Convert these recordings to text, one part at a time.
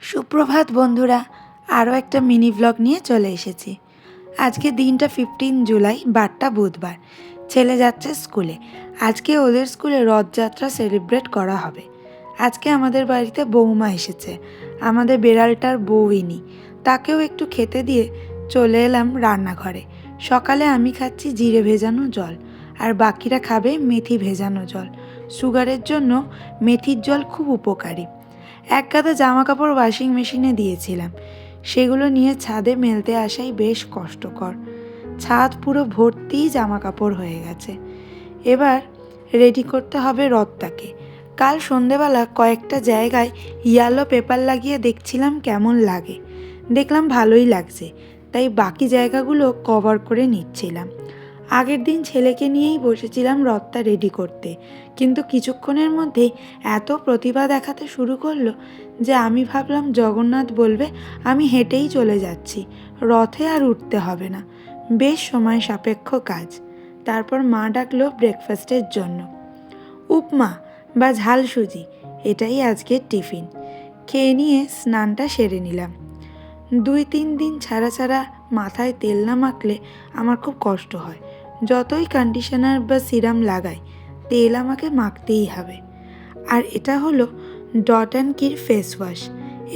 সুপ্রভাত বন্ধুরা, আরও একটা মিনি ব্লগ নিয়ে চলে এসেছি। আজকে দিনটা 15 জুলাই, বারটা বুধবার। ছেলে যাচ্ছে স্কুলে। আজকে ওদের স্কুলে রথযাত্রা সেলিব্রেট করা হবে। আজকে আমাদের বাড়িতে বৌমা এসেছে, আমাদের বেড়ালটার বউইনি। তাকেও একটু খেতে দিয়ে চলে এলাম রান্নাঘরে। সকালে আমি খাচ্ছি জিরে ভেজানো জল, আর বাকিরা খাবে মেথি ভেজানো জল। সুগারের জন্য মেথির জল খুব উপকারী। এক গাদা জামা কাপড় ওয়াশিং মেশিনে দিয়েছিলাম, সেগুলো নিয়ে ছাদে মেলতে আসাই বেশ কষ্টকর। ছাদ পুরো ভর্তি জামা কাপড় হয়ে গেছে। এবার রেডি করতে হবে রথটাকে। কাল সন্ধেবেলা কয়েকটা জায়গায় ইয়েলো পেপার লাগিয়ে দেখছিলাম কেমন লাগে। দেখলাম ভালোই লাগছে, তাই বাকি জায়গাগুলো কভার করে নিচ্ছিলাম। আগের দিন ছেলেকে নিয়েই বসেছিলাম রথটা রেডি করতে, কিন্তু কিছুক্ষণের মধ্যেই এত প্রতিভা দেখাতে শুরু করলো যে আমি ভাবলাম জগন্নাথ বলবে আমি হেঁটেই চলে যাচ্ছি, রথে আর উঠতে হবে না। বেশ সময় সাপেক্ষ কাজ। তারপর মা ডাকলো ব্রেকফাস্টের জন্য। উপমা বা ঝাল সুজি, এটাই আজকের টিফিন। খেয়ে নিয়ে স্নানটা সেরে নিলাম। 2-3 দিন ছাড়া ছাড়া মাথায় তেল না মাখলে আমার খুব কষ্ট হয়। যতই কন্ডিশনার বা সিরাম লাগাই, তেল আমাকে মাখতেই হবে। আর এটা হলো ডট অ্যান্ড কির ফেস ওয়াশ।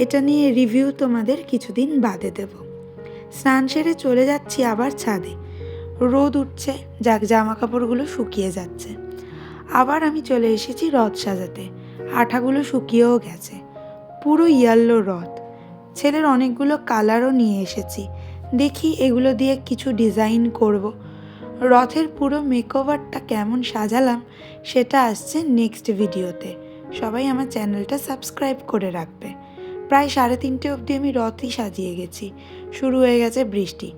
এটা নিয়ে রিভিউ তোমাদের কিছুদিন বাদে দেব। স্নান সেরে চলে যাচ্ছি আবার ছাদে। রোদ উঠছে, যাক জামা কাপড়গুলো শুকিয়ে যাচ্ছে। আবার আমি চলে এসেছি রথ সাজাতে। আঠাগুলো শুকিয়েও গেছে। পুরো ইয়েলো রথ। ছেলের অনেকগুলো কালারও নিয়ে এসেছি, দেখি এগুলো দিয়ে কিছু ডিজাইন করব। রথের পুরো মেকওভারটা কেমন সাজালাম সেটা আসছে নেক্সট ভিডিওতে। সবাই আমার চ্যানেলটা সাবস্ক্রাইব করে রাখবে। প্রায় 3:30 অবধি আমি রথই সাজিয়ে গেছি। শুরু হয়ে গেছে বৃষ্টি।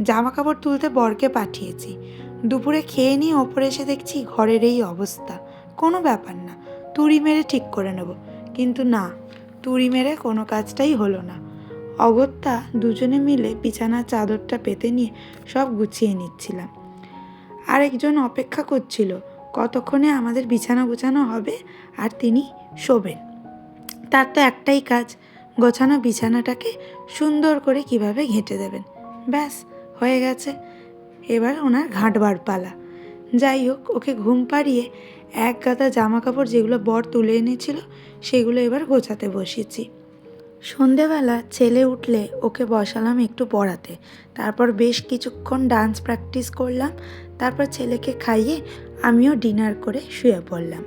জামা কাপড় তুলতে বরকে পাঠিয়েছি। দুপুরে খেয়ে নিয়ে ওপরে এসে দেখছি ঘরের এই অবস্থা। কোনো ব্যাপার না, তুড়ি মেরে ঠিক করে নেব। কিন্তু না, তুড়ি মেরে কোনো কাজটাই হলো না। অগত্যা দুজনে মিলে বিছানার চাদরটা পেতে নিয়ে সব গুছিয়ে নিচ্ছিলাম। আরেকজন অপেক্ষা করছিল কতক্ষণে আমাদের বিছানা গোছানো হবে আর তিনি শোবেন। তার তো একটাই কাজ, গোছানো বিছানাটাকে সুন্দর করে কিভাবে ঘেঁটে দেবেন। ব্যাস হয়ে গেছে, এবার ওনার ঘাঁটবার পালা। যাই হোক, ওকে ঘুম পাড়িয়ে এক গাদা জামা কাপড় যেগুলো বর তুলে এনেছিল সেগুলো এবার গোছাতে বসিয়েছি। সন্ধেবেলা ছেলে উঠলে ওকে বসালাম একটু পড়াতে। তারপর বেশ কিছুক্ষণ ডান্স প্র্যাকটিস করলাম। তারপর ছেলেকে খাইয়ে আমিও ডিনার করে শুয়ে পড়লাম।